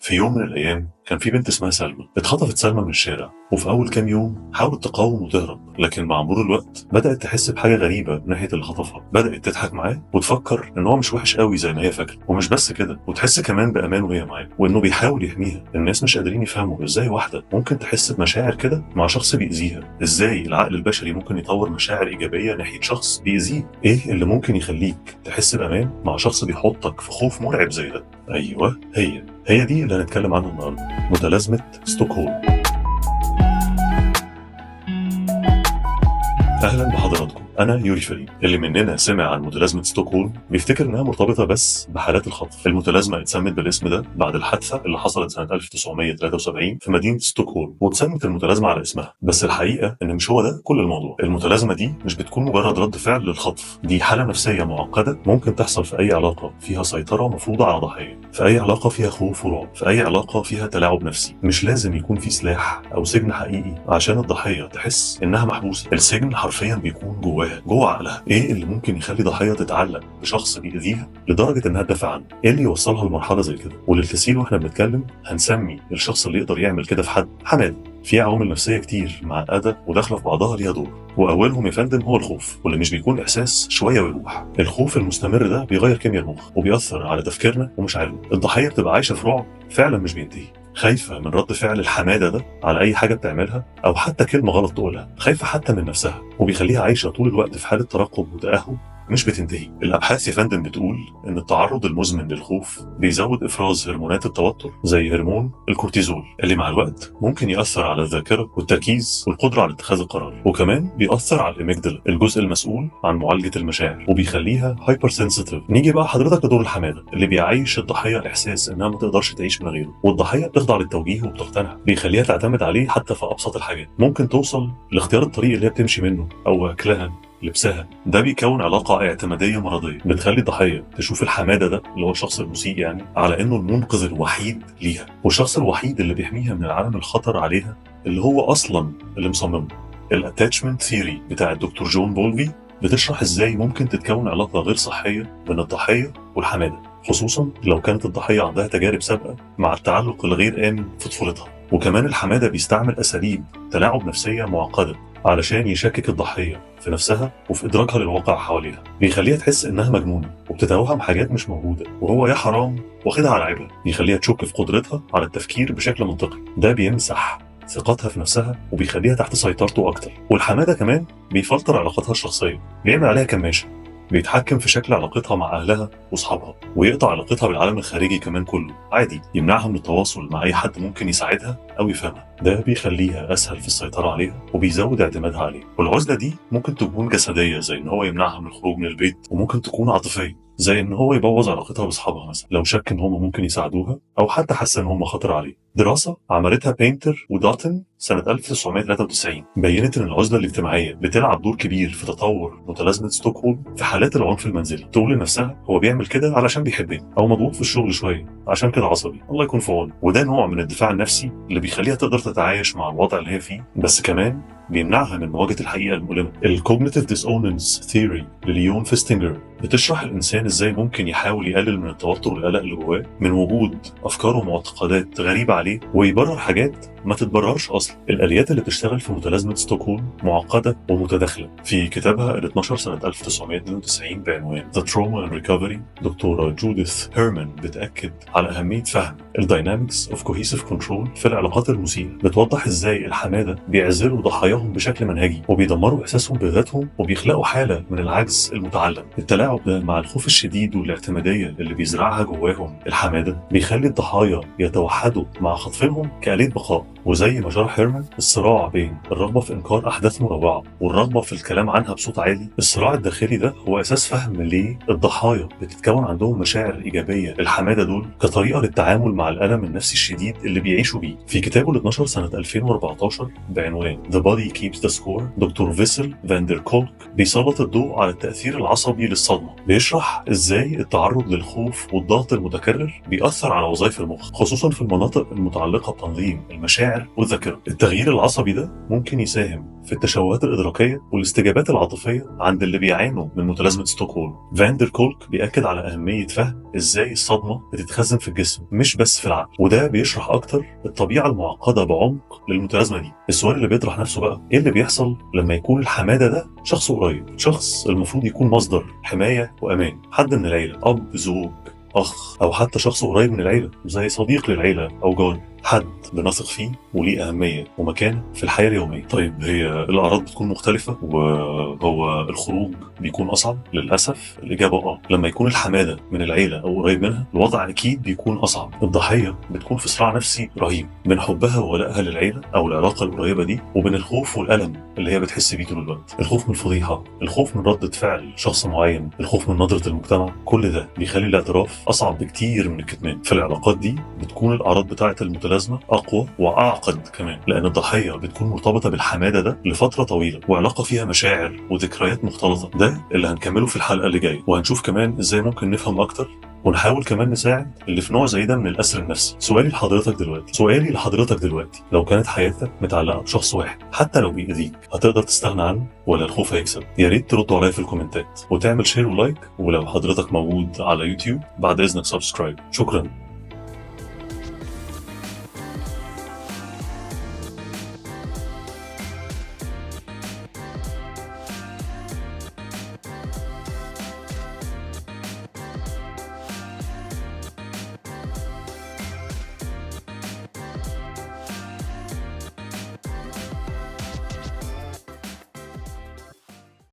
في يوم من الأيام كان في بنت اسمها سلمى. اتخطفت سلمى من الشارع، وفي أول كام يوم حاولت تقاوم وتهرب، لكن مع مرور الوقت بدأت تحس بحاجة غريبة ناحية اللي خطفها. بدأت تضحك معاه وتفكر إن هو مش وحش قوي زي ما هي فاكرة، ومش بس كده، وتحس كمان بأمان وهي معاه، وإنه بيحاول يحميها. الناس مش قادرين يفهموا إزاي واحدة ممكن تحس بمشاعر كده مع شخص بيأذيها. إزاي العقل البشري ممكن يطور مشاعر إيجابية ناحية شخص بيأذيه؟ إيه اللي ممكن يخليك تحس بأمان مع شخص بيحطك في خوف مرعب زي ده؟ أيوه، هي دي اللي هنتكلم عنها النهارده، متلازمة ستوكهولم. اهلا بحضراتكم، انا يوري فريد. اللي مننا سمع عن متلازمه ستوكهولم بيفتكر انها مرتبطه بس بحالات الخطف. المتلازمه اتسمت بالاسم ده بعد الحادثه اللي حصلت سنه 1973 في مدينه ستوكهولم، واتسمت المتلازمه على اسمها. بس الحقيقه ان مش هو ده كل الموضوع. المتلازمه دي مش بتكون مجرد رد فعل للخطف، دي حاله نفسيه معقده ممكن تحصل في اي علاقه فيها سيطره مفروضه على ضحيه، في اي علاقه فيها خوف ورعب، في اي علاقه فيها تلاعب نفسي. مش لازم يكون في سلاح او سجن حقيقي عشان الضحيه تحس انها محبوسه. السجن حرفيا بيكون جوه عقلها. ايه اللي ممكن يخلي ضحيه تتعلق بشخص بيأذيها لدرجه انها تدافع عنه؟ ايه اللي يوصلها لمرحله زي كده؟ وللتسهيل واحنا بنتكلم هنسمي الشخص اللي يقدر يعمل كده في حد حماده. في عوامل نفسيه كتير معقده وداخله في بعضها ليها دور، واولهم يا فندم هو الخوف، واللي مش بيكون احساس شويه ويروح. الخوف المستمر ده بيغير كيمياء المخ وبيأثر على تفكيرنا ومشاعرنا. الضحيه بتبقى عايشه في رعب فعلا مش بينتهي، خايفه من رد فعل الحماده ده على اي حاجه بتعملها او حتى كلمه غلط تقولها، خايفه حتى من نفسها، وبيخليها عايشه طول الوقت في حاله ترقب وتاهب مش بتنتهي. الابحاث يا فندم بتقول ان التعرض المزمن للخوف بيزود افراز هرمونات التوتر زي هرمون الكورتيزول، اللي مع الوقت ممكن ياثر على الذاكره والتركيز والقدره على اتخاذ القرار، وكمان بيأثر على الاميجدلا، الجزء المسؤول عن معالجه المشاعر، وبيخليها هايبر سنسيتيف. نيجي بقى حضرتك لدور الحماده اللي بيعيش الضحيه الاحساس انها ما تقدرش تعيش من غيره، والضحيه بتخضع للتوجيه وبتقتنع، بيخليها تعتمد عليه حتى في ابسط الحاجات. ممكن توصل لاختيار الطريق اللي هي بتمشي منه او اكلها لبسها. ده بيكون علاقة اعتمادية مرضية بتخلي الضحية تشوف الحمادة ده اللي هو الشخص المسيء يعني على انه المنقذ الوحيد ليها، والشخص الوحيد اللي بيحميها من العالم الخطر عليها اللي هو اصلا اللي مصممه. الاتاتشمنت ثيوري بتاع الدكتور جون بولفي بتشرح ازاي ممكن تتكون علاقة غير صحية بين الضحية والحمادة، خصوصا لو كانت الضحية عندها تجارب سابقة مع التعلق الغير آمن في طفولتها. وكمان الحمادة بيستعمل أساليب تلاعب نفسية معقدة علشان يشكك الضحية في نفسها وفي إدراكها للواقع حواليها، بيخليها تحس إنها مجنونة وبتتوهم حاجات مش موجودة، وهو يا حرام واخدها على عيبها. يخليها تشك في قدرتها على التفكير بشكل منطقي. ده بيمسح ثقتها في نفسها وبيخليها تحت سيطرته أكتر. والحمادة كمان بيفلتر علاقاتها الشخصية، بيعمل عليها كماشة، بيتحكم في شكل علاقتها مع أهلها وأصحابها، ويقطع علاقتها بالعالم الخارجي كمان كله عادي، يمنعها من التواصل مع أي حد ممكن يساعدها أو يفهمها. ده بيخليها أسهل في السيطرة عليها وبيزود اعتمادها عليه. والعزلة دي ممكن تكون جسدية زي إن هو يمنعها من الخروج من البيت، وممكن تكون عاطفية زي إن هو يبوظ علاقتها بأصحابها مثلا لو شك إن هم ممكن يساعدوها أو حتى حس إن هم خطر عليه. دراسة عملتها بينتر وداتن سنة 1993 بينت إن العزلة الاجتماعية بتلعب دور كبير في تطور متلازمة ستوكهولم في حالات العنف المنزلي. تقول لنفسها هو بيعمل كده علشان بيحبني، أو مضغوط في الشغل شوية عشان كده عصبي، الله يكون في عونه. وده نوع من الدفاع النفسي اللي بيخليها تقدر تتعايش مع الوضع اللي هي فيه، بس كمان بيمنعها من مواجهة الحقيقة المؤلمة. الكوجنيتيف ديسونانس ثيوري لليون فيستنجر بتشرح الإنسان إزاي ممكن يحاول يقلل من التوتر والقلق اللي جواه من وجود أفكار ومعتقدات غريبة عليه، ويبرر حاجات ما تتبررش أصلا. الآليات اللي بتشتغل في متلازمة ستوكهولم معقدة ومتداخلة. في كتابها ال 12 سنة 1992 بعنوان The Trauma and Recovery، دكتورة جوديث هيرمان بتأكد على أهمية فهم الداينامكس اوف كوهيسيف كنترول في العلاقات المسيئة. بتوضح إزاي الحمادة بيعزلوا ضحاياهم بشكل منهجي وبيدمروا إحساسهم بذاتهم وبيخلقوا حالة من العجز المتعلم. التلاعب ده مع الخوف الشديد والاعتمادية اللي بيزرعها جواهم الحمادة بيخلي الضحايا يتوحدوا مع خطفهم كآلية بقاء. وزي ما شرح هيرمان، الصراع بين الرغبة في إنكار أحداث مروعة والرغبة في الكلام عنها بصوت عالي، الصراع الداخلي ده هو أساس فهم ليه الضحايا بتتكون عندهم مشاعر إيجابية الحمادة دول كطريقة للتعامل مع الألم النفسي الشديد اللي بيعيشوا بيه. في كتابه ال 12 سنة 2014 بعنوان The Body Keeps the Score، دكتور فيسل فاندر كولك بيسلط الضوء على التأثير العصبي للصدمة. بيشرح إزاي التعرض للخوف والضغط المتكرر بيأثر على وظائف المخ، خصوصا في المناطق المتعلقة بتنظيم المشاعر المشاعر والذاكرة. التغيير العصبي ده ممكن يساهم في التشوهات الإدراكية والاستجابات العاطفية عند اللي بيعانوا من متلازمة ستوكهولم. فاندر كولك بيأكد على أهمية فهم إزاي الصدمة بتتخزن في الجسم مش بس في العقل، وده بيشرح أكتر الطبيعة المعقدة بعمق للمتلازمة دي. السؤال اللي بيطرح نفسه بقى، إيه اللي بيحصل لما يكون الحمادة ده شخص قريب، شخص المفروض يكون مصدر حماية وأمان، حد من العيلة، أب، زوج، أخ، أو حتى شخص قريب من العيلة زي صديق للعيلة أو جار، حد بنثق فيه وليه أهمية ومكانة في الحياة اليومية. طيب هي الأعراض بتكون مختلفة وهو الخروج بيكون أصعب؟ للأسف الإجابة لما يكون الحمادة من العيلة أو قريب منها الوضع أكيد بيكون أصعب. الضحية بتكون في صراع نفسي رهيب بين حبها وولائها للعيلة أو العلاقة القريبة دي وبين الخوف والألم اللي هي بتحس بيه طول الوقت. الخوف من الفضيحة، الخوف من ردة فعل شخص معين، الخوف من نظرة المجتمع، كل ده بيخلي الاعتراف أصعب بكتير من الكتمان. في العلاقات دي بتكون الأعراض بتاعة المتلازمة أقوى وأعقد كمان، لأن الضحية بتكون مرتبطة بالحمادة ده لفترة طويلة وعلاقة فيها مشاعر وذكريات مختلطة. ده اللي هنكمله في الحلقة اللي جاية، وهنشوف كمان إزاي ممكن نفهم أكتر ونحاول كمان نساعد اللي في نوع زي ده من الأسر النفسي. سؤالي لحضرتك دلوقتي، لو كانت حياتك متعلقة بشخص واحد حتى لو بيأذيك، هتقدر تستغنى عنه ولا الخوف هيكسب؟ يا ريت تردوا عليا في الكومنتات وتعمل شير ولايك، ولو حضرتك موجود على يوتيوب بعد إذنك سبسكرايب. شكرا.